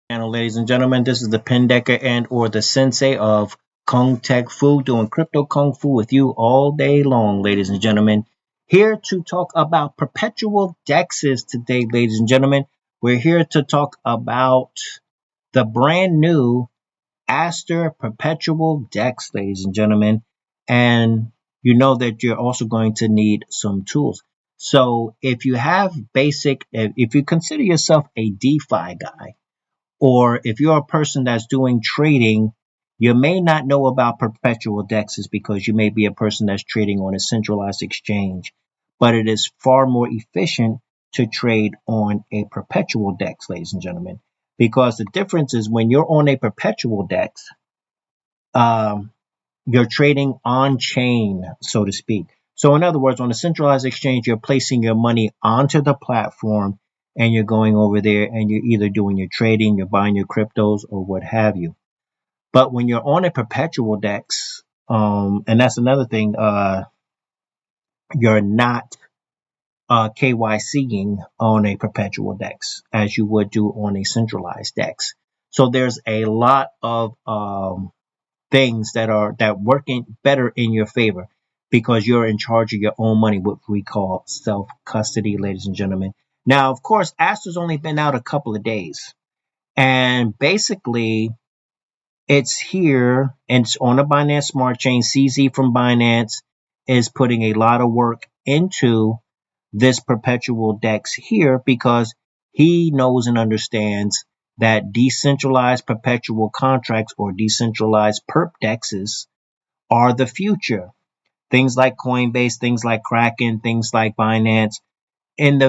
Channel, ladies and gentlemen. This is the Pendecker and or the Sensei of Kung Tech Fu, doing crypto kung fu with you all day long, ladies and gentlemen. Here to talk about perpetual dexes today, ladies and gentlemen. We're here to talk about the brand new Aster perpetual dex, ladies and gentlemen. And you know that you're also going to need some tools. So if you have if you consider yourself a DeFi guy, or if you're a person that's doing trading, you may not know about perpetual dexes because you may be a person that's trading on a centralized exchange. But it is far more efficient to trade on a perpetual dex, ladies and gentlemen, because the difference is when you're on a perpetual dex, um, you're trading on chain, so to speak. So, in other words, on a centralized exchange, you're placing your money onto the platform and you're going over there and you're either doing your trading, you're buying your cryptos, or what have you. But when you're on a perpetual DEX, and that's another thing, you're not KYCing on a perpetual DEX as you would do on a centralized DEX. So there's a lot of things that working better in your favor because you're in charge of your own money, what we call self custody, ladies and gentlemen. Now, of course, Aster's only been out a couple of days, and basically it's here and it's on a Binance Smart Chain. CZ from Binance is putting a lot of work into this perpetual DEX here because he knows and understands that decentralized perpetual contracts or decentralized perp DEXs are the future. Things like Coinbase, things like Kraken, things like Binance, in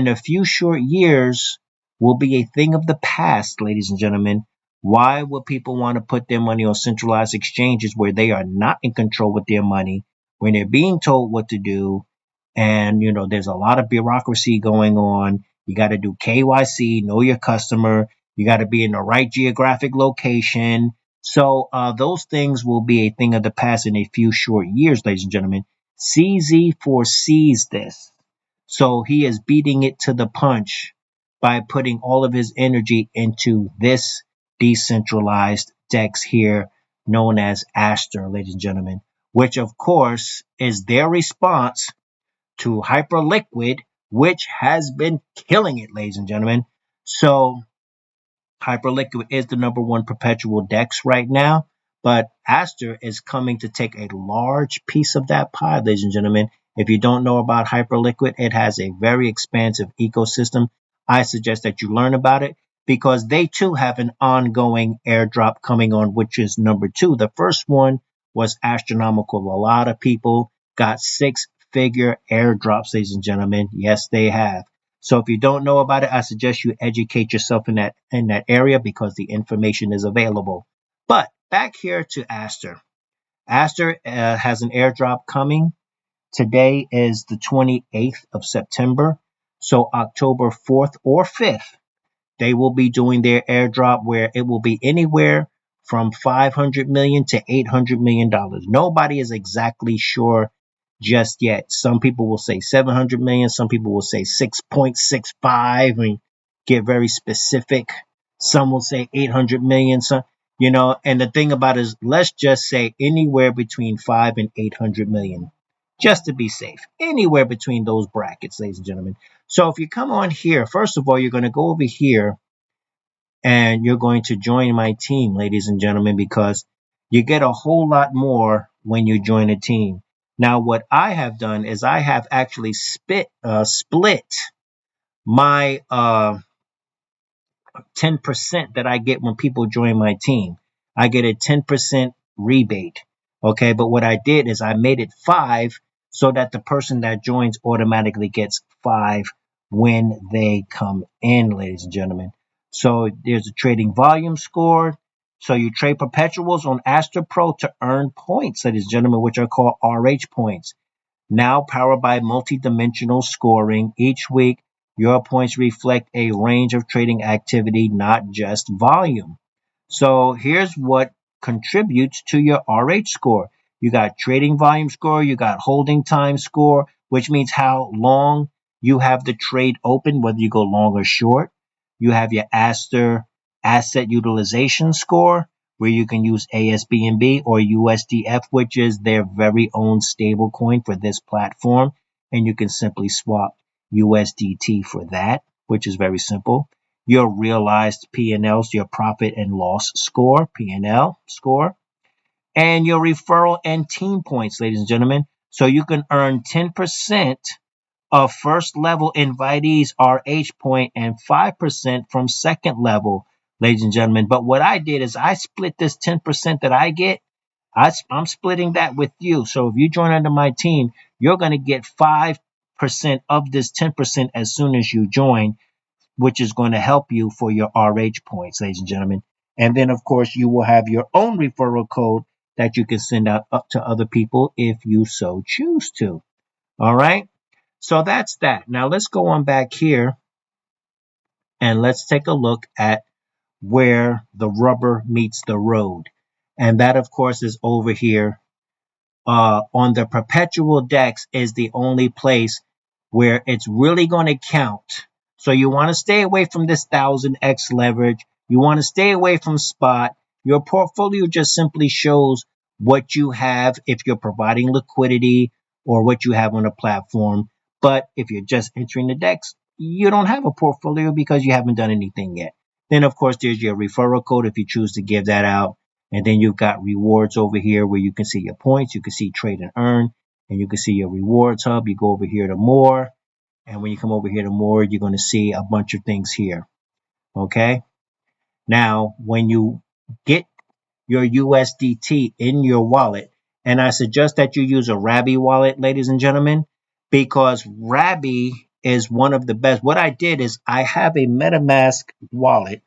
a few short years will be a thing of the past, ladies and gentlemen. Why would people want to put their money on centralized exchanges where they are not in control with their money, when they're being told what to do? And there's a lot of bureaucracy going on. You got to do KYC, know your customer. You got to be in the right geographic location. So those things will be a thing of the past in a few short years, ladies and gentlemen. CZ foresees this. So he is beating it to the punch by putting all of his energy into this decentralized DEX here, known as Aster, ladies and gentlemen, which of course is their response to Hyperliquid, which has been killing it, ladies and gentlemen. So Hyperliquid is the number one perpetual DEX right now, but Aster is coming to take a large piece of that pie, ladies and gentlemen. If you don't know about Hyperliquid, it has a very expansive ecosystem. I suggest that you learn about it because they too have an ongoing airdrop coming on, which is number two. The first one was astronomical. A lot of people got six-figure airdrops, ladies and gentlemen. Yes, they have. So if you don't know about it, I suggest you educate yourself in that area because the information is available. But back here to Aster. Aster has an airdrop coming. Today is the 28th of September. So October 4th or 5th, they will be doing their airdrop where it will be anywhere from 500 million to 800 million dollars. Nobody is exactly sure just yet. Some people will say 700 million, some people will say 6.65 and get very specific. Some will say 800 million, and the thing about it is let's just say anywhere between 5 and 800 million just to be safe. Anywhere between those brackets, ladies and gentlemen. So if you come on here, first of all, you're going to go over here and you're going to join my team, ladies and gentlemen, because you get a whole lot more when you join a team. Now, what I have done is I have actually split my 10% that I get when people join my team. I get a 10% rebate. Okay, but what I did is I made it 5 so that the person that joins automatically gets 5 when they come in, ladies and gentlemen. So there's a trading volume score. So you trade perpetuals on Aster Pro to earn points, ladies and gentlemen, which are called RH points. Now powered by multi-dimensional scoring, each week your points reflect a range of trading activity, not just volume. So here's what contributes to your RH score. You got trading volume score, you got holding time score, which means how long you have the trade open, whether you go long or short. You have your Aster asset utilization score, where you can use ASBNB or USDF, which is their very own stable coin for this platform. And you can simply swap USDT for that, which is very simple. Your realized P&Ls, your profit and loss score, P&L score, and your referral and team points, ladies and gentlemen. So you can earn 10% of first level invitees RH point and 5% from second level, ladies and gentlemen. But what I did is I split this 10% that I get. I'm splitting that with you. So if you join under my team, you're going to get 5% of this 10% as soon as you join, which is going to help you for your RH points, ladies and gentlemen. And then, of course, you will have your own referral code that you can send out up to other people if you so choose to. All right. So that's that. Now let's go on back here and let's take a look at where the rubber meets the road. And that, of course, is over here on the perpetual DEX is the only place where it's really going to count. So you want to stay away from this 1000x leverage. You want to stay away from spot. Your portfolio just simply shows what you have if you're providing liquidity or what you have on a platform. But if you're just entering the DEX, you don't have a portfolio because you haven't done anything yet. Then, of course, there's your referral code if you choose to give that out. And then you've got rewards over here where you can see your points, you can see trade and earn, and you can see your rewards hub. You go over here to more. And when you come over here to more, you're going to see a bunch of things here. Okay. Now, when you get your USDT in your wallet, and I suggest that you use a Rabby wallet, ladies and gentlemen, because Rabby is one of the best. What I did is I have a MetaMask wallet,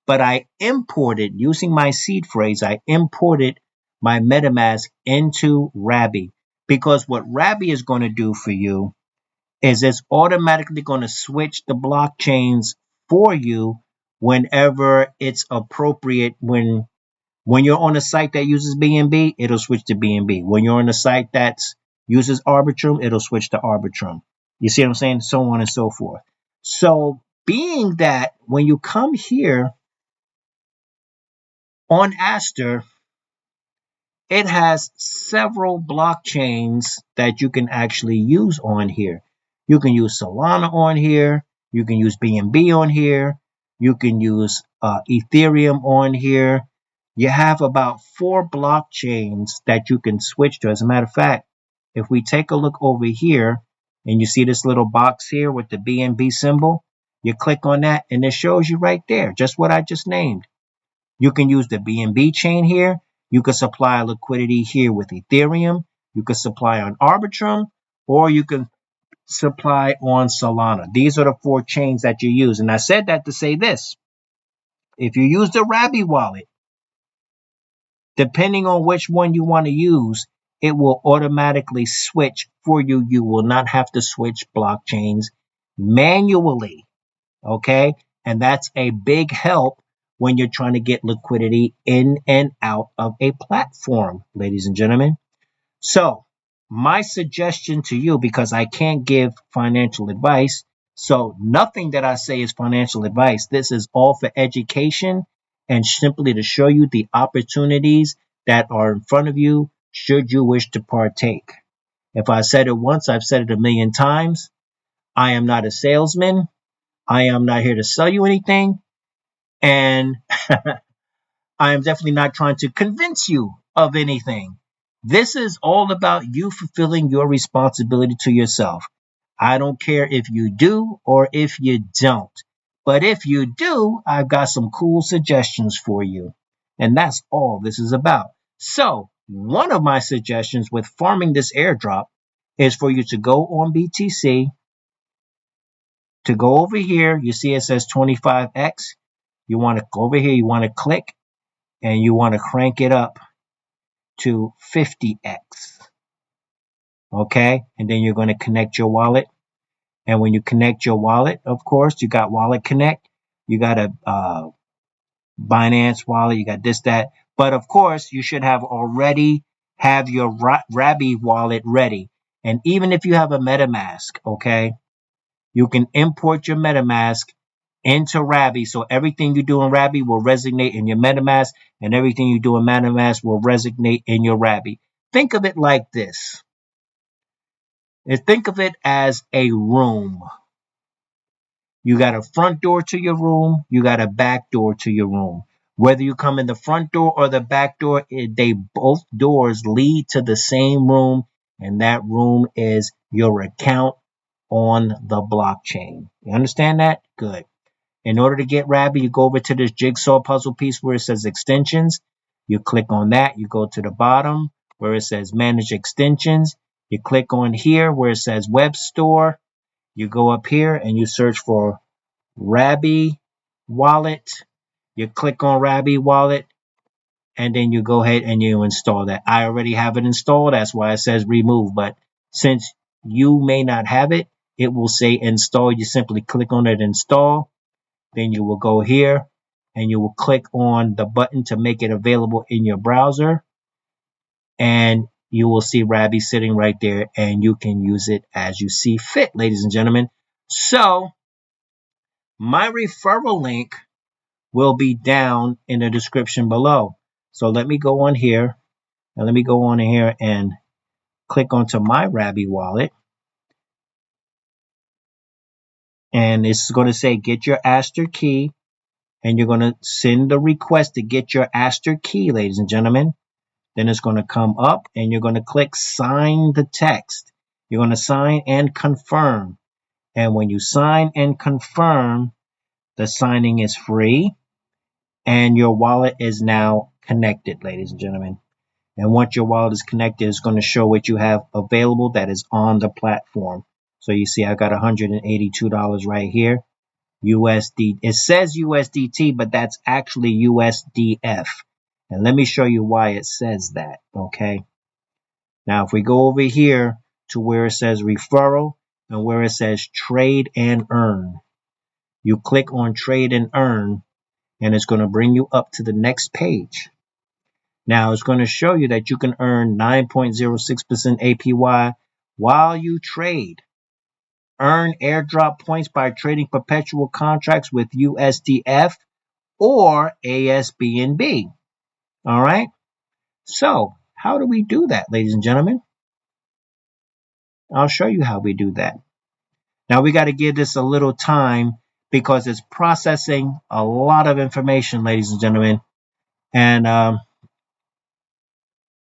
but I imported, using my seed phrase, I imported my MetaMask into Rabby, because what Rabby is going to do for you is it's automatically going to switch the blockchains for you whenever it's appropriate. When you're on a site that uses BNB, it'll switch to BNB. When you're on a site that uses Arbitrum, it'll switch to Arbitrum. You see what I'm saying? So on and so forth. So being that when you come here on Aster, it has several blockchains that you can actually use on here. You can use Solana on here. You can use BNB on here. You can use Ethereum on here. You have about 4 blockchains that you can switch to. As a matter of fact, if we take a look over here and you see this little box here with the BNB symbol, you click on that and it shows you right there just what I just named. You can use the BNB chain here. You can supply liquidity here with Ethereum. You can supply on Arbitrum, or you can supply on Solana. These are the 4 chains that you use. And I said that to say this. If you use the Rabby wallet, depending on which one you want to use, it will automatically switch for you. You will not have to switch blockchains manually. Okay. And that's a big help when you're trying to get liquidity in and out of a platform, ladies and gentlemen. So my suggestion to you, because I can't give financial advice, so nothing that I say is financial advice. This is all for education and simply to show you the opportunities that are in front of you should you wish to partake. If I said it once, I've said it a million times. I am not a salesman. I am not here to sell you anything. And I am definitely not trying to convince you of anything. This is all about you fulfilling your responsibility to yourself. I don't care if you do or if you don't. But if you do, I've got some cool suggestions for you. And that's all this is about. So, one of my suggestions with farming this airdrop is for you to go on BTC, to go over here. You see it says 25x. You want to go over here, you want to click, and you want to crank it up to 50x. Okay, and then you're going to connect your wallet. And when you connect your wallet, of course, you got Wallet Connect, you got a Binance wallet, you got this, that. But of course, you should have already have your Rabby wallet ready. And even if you have a MetaMask, okay, you can import your MetaMask into Rabby. So everything you do in Rabby will resonate in your MetaMask, and everything you do in MetaMask will resonate in your Rabby. Think of it like this. And think of it as a room. You got a front door to your room. You got a back door to your room. Whether you come in the front door or the back door, they both doors lead to the same room, and that room is your account on the blockchain. You understand that? Good. In order to get Rabby, you go over to this jigsaw puzzle piece where it says extensions. You click on that. You go to the bottom where it says manage extensions. You click on here where it says web store. You go up here and you search for Rabby wallet. You click on Rabby wallet and then you go ahead and you install that. I already have it installed. That's why it says remove. But since you may not have it, it will say install. You simply click on it, install. Then you will go here and you will click on the button to make it available in your browser. And you will see Rabby sitting right there and you can use it as you see fit, ladies and gentlemen. So my referral link will be down in the description below. So let me go on here and let me go on here and click onto my Rabby wallet. And it's going to say get your Aster key. And you're going to send the request to get your Aster key, ladies and gentlemen. Then it's going to come up and you're going to click sign the text. You're going to sign and confirm. And when you sign and confirm, the signing is free and your wallet is now connected, ladies and gentlemen. And once your wallet is connected, it's going to show what you have available that is on the platform. So you see I got $182 right here. USD. It says USDT, but that's actually USDF. And let me show you why it says that, okay? Now, if we go over here to where it says referral and where it says trade and earn, you click on trade and earn, and it's going to bring you up to the next page. Now, it's going to show you that you can earn 9.06% APY while you trade. Earn airdrop points by trading perpetual contracts with USDF or ASBNB. All right. So how do we do that, ladies and gentlemen? I'll show you how we do that. Now we got to give this a little time because it's processing a lot of information, ladies and gentlemen. And,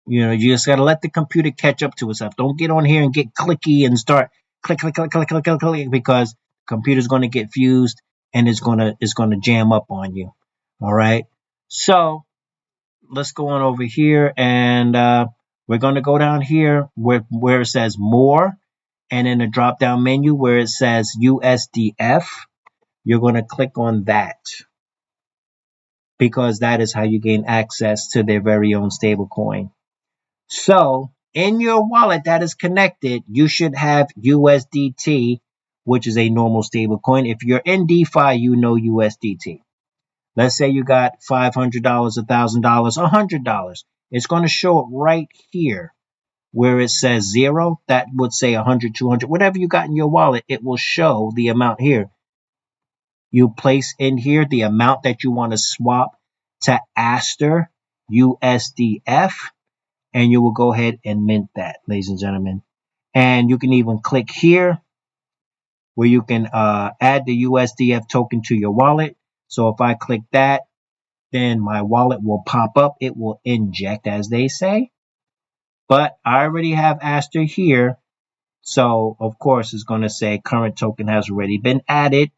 you just got to let the computer catch up to itself. Don't get on here and get clicky and start click, click, click, click, click, click, click, because the computer's going to get fused and it's going to jam up on you. All right. So let's go on over here and we're going to go down here where it says more, and in the drop down menu where it says USDF, you're going to click on that because that is how you gain access to their very own stable coin. So in your wallet that is connected, you should have USDT, which is a normal stable coin. If you're in DeFi, you know USDT. Let's say you got $500, $1,000, $100. It's going to show it right here where it says zero. That would say 100, 200, whatever you got in your wallet, it will show the amount here. You place in here the amount that you want to swap to Aster USDF, and you will go ahead and mint that, ladies and gentlemen. And you can even click here where you can add the USDF token to your wallet. So if I click that, then my wallet will pop up. It will inject, as they say. But I already have Aster here. So, of course, it's going to say current token has already been added.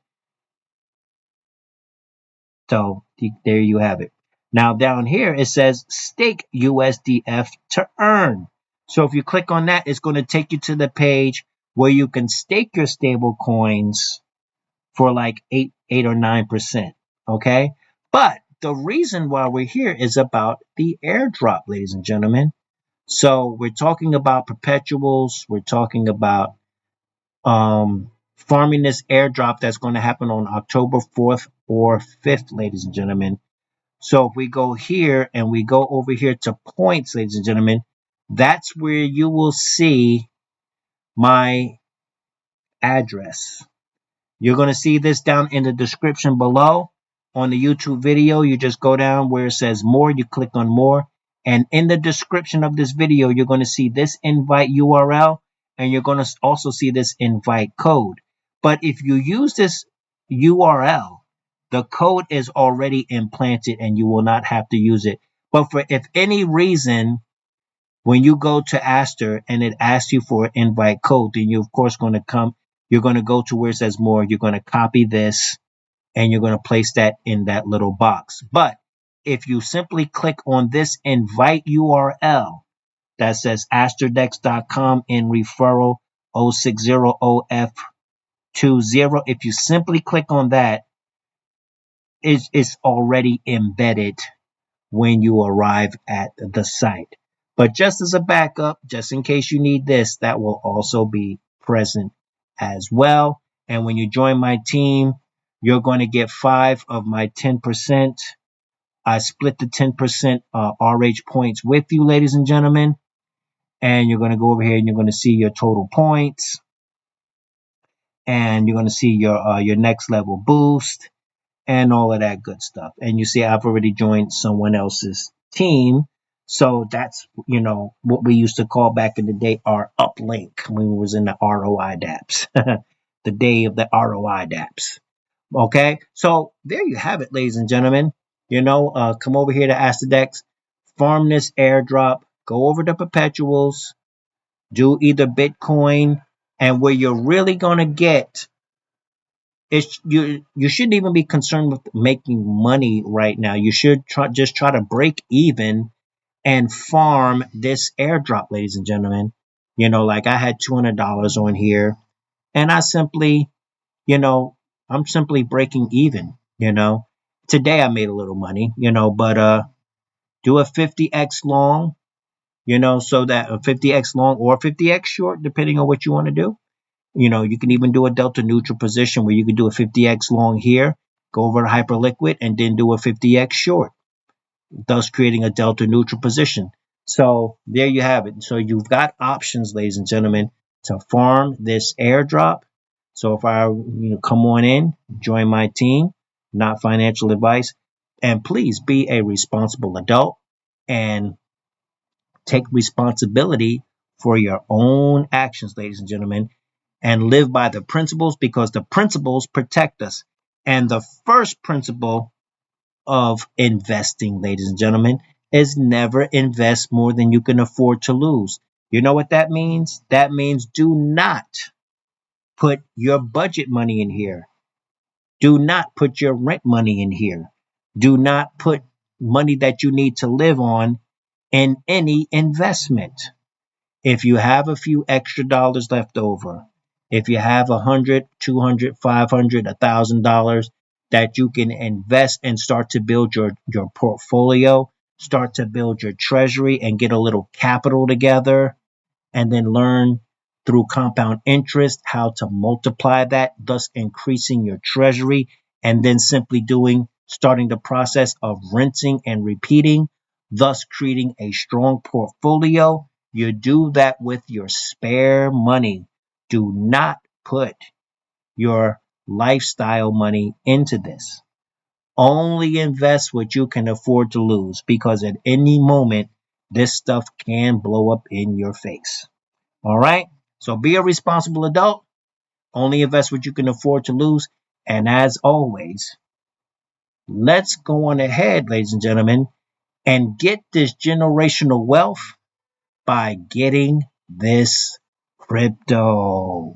So, there you have it. Now, down here, it says stake USDF to earn. So, if you click on that, it's going to take you to the page where you can stake your stable coins for like 8 or 9%. Okay. But the reason why we're here is about the airdrop, ladies and gentlemen. So we're talking about perpetuals. We're talking about farming this airdrop that's going to happen on October 4th or 5th, ladies and gentlemen. So if we go here and we go over here to points, ladies and gentlemen, that's where you will see my address. You're going to see this down in the description below on the YouTube video. You just go down where it says more, you click on more. And in the description of this video, you're going to see this invite URL and you're going to also see this invite code. But if you use this URL, the code is already implanted and you will not have to use it. But for if any reason, when you go to Aster and it asks you for an invite code, then you're of course going to you're going to go to where it says more, you're going to copy this and you're going to place that in that little box. But if you simply click on this invite URL that says asterdex.com in referral 060OF20, if you simply click on that, it's already embedded when you arrive at the site. But just as a backup, just in case you need this, that will also be present as well. And when you join my team, you're going to get 5 of my 10%. I split the 10% RH points with you, ladies and gentlemen. And you're going to go over here and you're going to see your total points. And you're going to see your next level boost and all of that good stuff. And you see, I've already joined someone else's team. So that's, what we used to call back in the day our uplink when we was in the ROI dApps, the day of the ROI dApps. Okay. So there you have it, ladies and gentlemen. Come over here to AsterDex, farm this airdrop, go over the perpetuals, do either Bitcoin, and where you're really going to get you shouldn't even be concerned with making money right now. You should just try to break even and farm this airdrop, ladies and gentlemen. Like I had $200 on here, and you know, I'm simply breaking even. Today I made a little money, but do a 50x long, so that a 50x long or 50x short, depending on what you want to do. You can even do a delta neutral position where you can do a 50x long here, go over to hyperliquid, and then do a 50x short, thus creating a delta neutral position. So there you have it. So you've got options, ladies and gentlemen, to farm this airdrop. So if I come on in, join my team, not financial advice, and please be a responsible adult and take responsibility for your own actions, ladies and gentlemen, and live by the principles because the principles protect us. And the first principle of investing, ladies and gentlemen, is never invest more than you can afford to lose. You know what that means? That means do not put your budget money in here. Do not put your rent money in here. Do not put money that you need to live on in any investment. If you have a few extra dollars left over, if you have 100, 200, 500, $1,000 that you can invest and start to build your portfolio, start to build your treasury and get a little capital together, and then learn through compound interest how to multiply that, thus increasing your treasury, and then simply starting the process of rinsing and repeating, thus creating a strong portfolio. You do that with your spare money. Do not put your lifestyle money into this. Only invest what you can afford to lose because at any moment, this stuff can blow up in your face. All right. So be a responsible adult. Only invest what you can afford to lose. And as always, let's go on ahead, ladies and gentlemen, and get this generational wealth by getting this crypto.